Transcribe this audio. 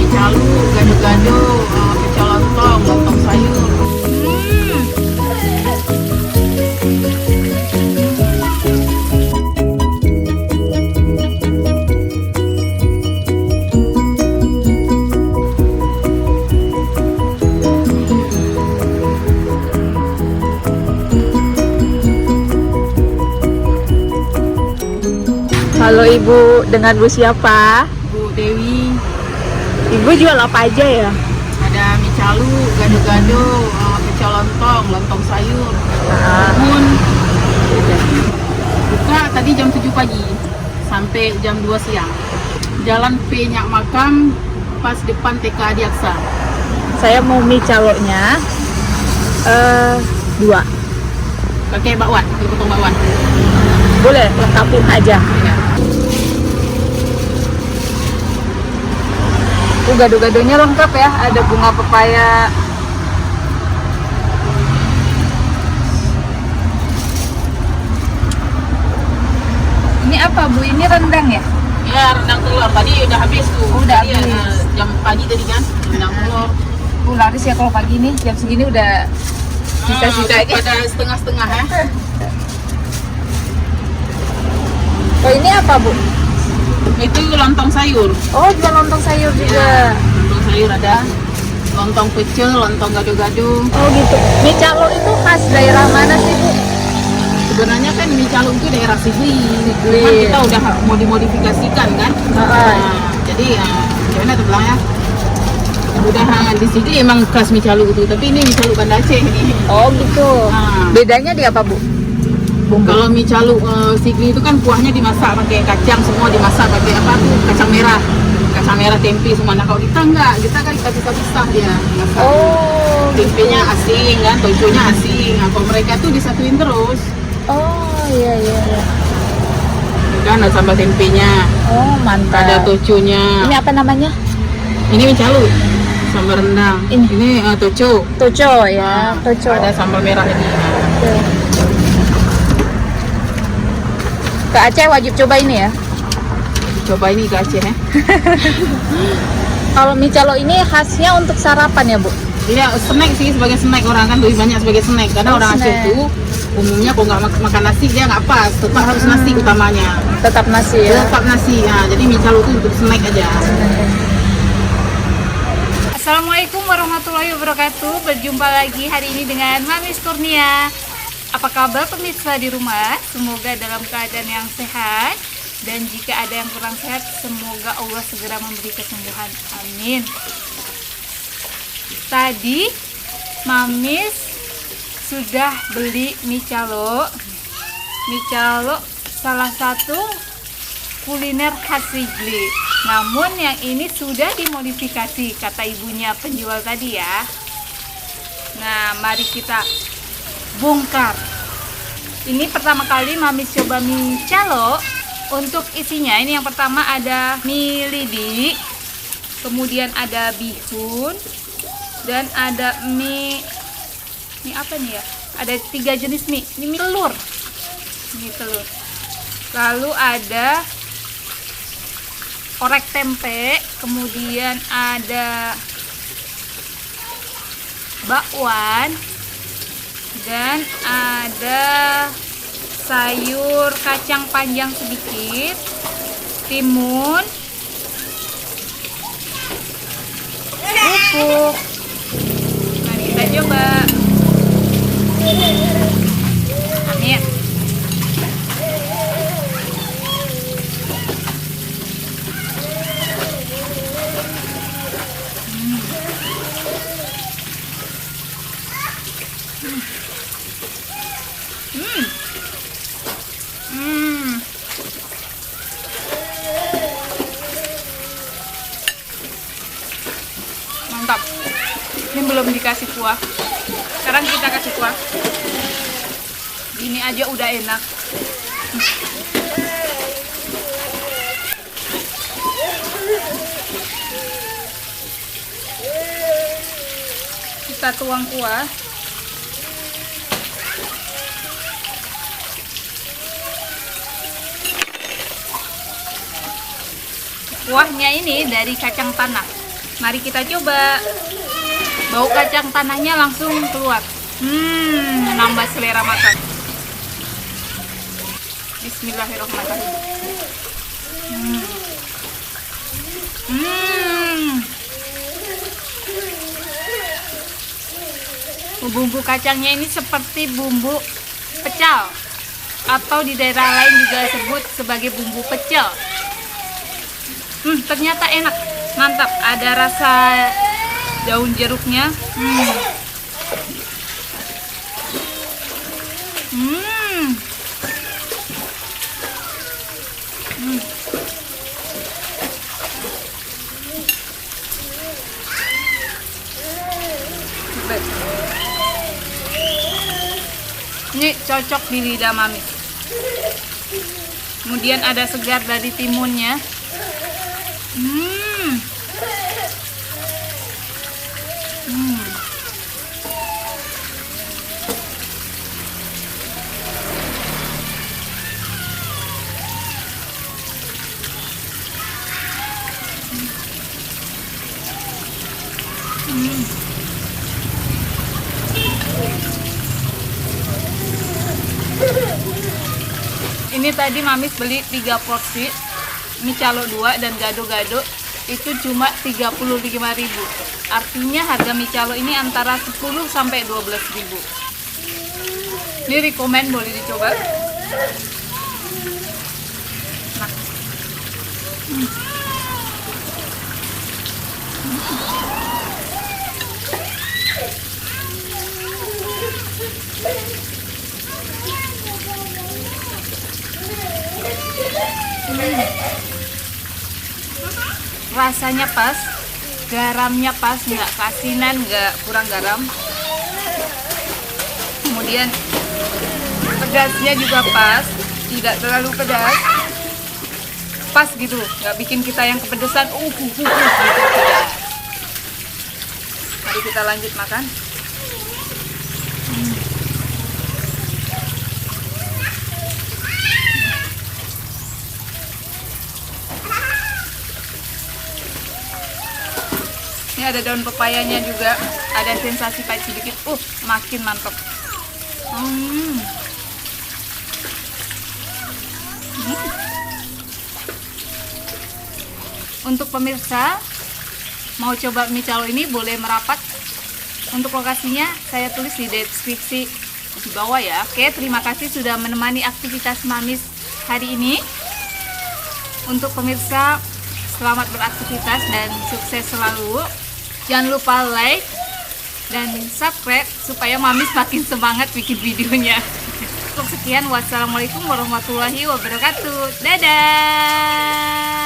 mie calu, gado-gado, pecel lontong, lontong sayur. Halo Ibu, dengan Bu siapa? Bu Dewi, Ibu jual apa aja ya? ada mie calu, gado-gado, pecel lontong, lontong sayur. Namun buka tadi jam 7 pagi sampai jam 2 siang. Jalan Penyak Makam, pas depan TK Adiaksa. Saya mau mie calonya 2. Pakai bakwan, potong bakwan. Boleh, lengkapin aja. Ya. Gado-gadonya lengkap ya, ada bunga pepaya. Ini apa Bu? Ini rendang ya? Ya, rendang telur tadi udah habis tuh. Oh, udah Tadi, habis. jam pagi tadi kan, rendang telur. Laris ya kalau pagi nih, jam segini udah sisa-sisa aja. Pada setengah-setengah ya. Oh ini apa Bu? Itu lontong sayur. Oh jual lontong sayur juga. Lontong sayur ada. Lontong pecel, lontong gado-gado. Oh gitu. Mie calo itu khas daerah mana sih Bu? Sebenarnya kan mie calu itu daerah Sigli. Sigli. Cuman kita udah mau dimodifikasikan kan. Jadi gimana tuh bilangnya? Udah di Sigli emang khas mie calu itu, tapi ini mie calu Banda Aceh ini. Oh gitu. Nah. Bedanya di apa Bu? Bumbu. Kalau mie calu Sigli itu kan kuahnya dimasak pakai kacang, semua dimasak pakai apa tuh kacang merah tempe semua. Nah kalau kita enggak, kita kan kita pisah-pisah dia masak. Oh. Tempenya asing kan, toconya asing. Nah kalau mereka tuh disatuin terus. Oh iya iya. Iya. Kan ada sambal tempenya, Oh mantap. ada toconya. Ini apa namanya? Ini mie calu, sambal rendang. Ini. Toco. Toco ya. Toco. Ada sambal merah ini. Oke. Ke Aceh wajib coba ini ya. Coba ini ke Aceh ya. Kalau mie calo ini khasnya untuk sarapan ya Bu? Iya, snack sih, sebagai snack orang kan lebih banyak sebagai snack. Karena Oh, orang Aceh snack. tuh umumnya kalau nggak makan nasi dia nggak pas, tetap harus nasi utamanya. Tetap nasi ya. Tetap nasi. Nah, jadi mie calu itu untuk snack aja. Assalamualaikum warahmatullahi wabarakatuh. Berjumpa lagi hari ini dengan Mamis Kurnia. Apa kabar pemirsa di rumah? Semoga dalam keadaan yang sehat. Dan jika ada yang kurang sehat, semoga Allah segera memberi kesembuhan. Amin. Tadi Mamis sudah beli mie calo. Mie calo salah satu kuliner khas Sigli. Namun yang ini sudah dimodifikasi, kata ibunya penjual tadi ya. Nah, mari kita bongkar. Ini pertama kali Mamis coba mie calo. Untuk isinya ini yang pertama ada mie lidi, kemudian ada bihun, dan ada mie apa nih ya? Ada 3 jenis mie. Ini mie telur. Mie telur. Lalu ada orek tempe, kemudian ada bakwan, dan ada sayur kacang panjang sedikit, timun, kerupuk. Mari kita coba. Amin. Mantap. Ini belum dikasih kuah. Sekarang kita kasih kuah. Ini aja udah enak. Kita tuang kuah. Kuahnya ini dari kacang tanah. Mari kita coba. Bau kacang tanahnya langsung keluar. Nambah selera makan. Bismillahirrahmanirrahim. Bumbu kacangnya ini seperti bumbu pecel, atau di daerah lain juga disebut sebagai bumbu pecel. Ternyata enak, mantap. Ada rasa daun jeruknya. Ini cocok di lidah Mami. Kemudian ada segar dari timunnya. Ini tadi Mamis beli 3 porsi mie calo 2 dan gado-gado, itu cuma 35.000. Artinya harga mie calo ini antara 10 sampai 12.000. Ini rekomen, boleh dicoba. Nah. Rasanya pas, garamnya pas, nggak kasinan, nggak kurang garam. Kemudian pedasnya juga pas, tidak terlalu pedas, pas gitu, nggak bikin kita yang kepedesan gitu. Mari kita lanjut makan. Ini ada daun pepayanya juga, ada sensasi pahit sedikit. Makin mantap. Untuk pemirsa mau coba mie calo ini boleh merapat. Untuk lokasinya saya tulis di deskripsi di bawah ya. Oke, terima kasih sudah menemani aktivitas Mamis hari ini. Untuk pemirsa, selamat beraktivitas dan sukses selalu. Jangan lupa like dan subscribe supaya Mamis makin semangat bikin videonya. Cukup sekian, wassalamualaikum warahmatullahi wabarakatuh. Dadah.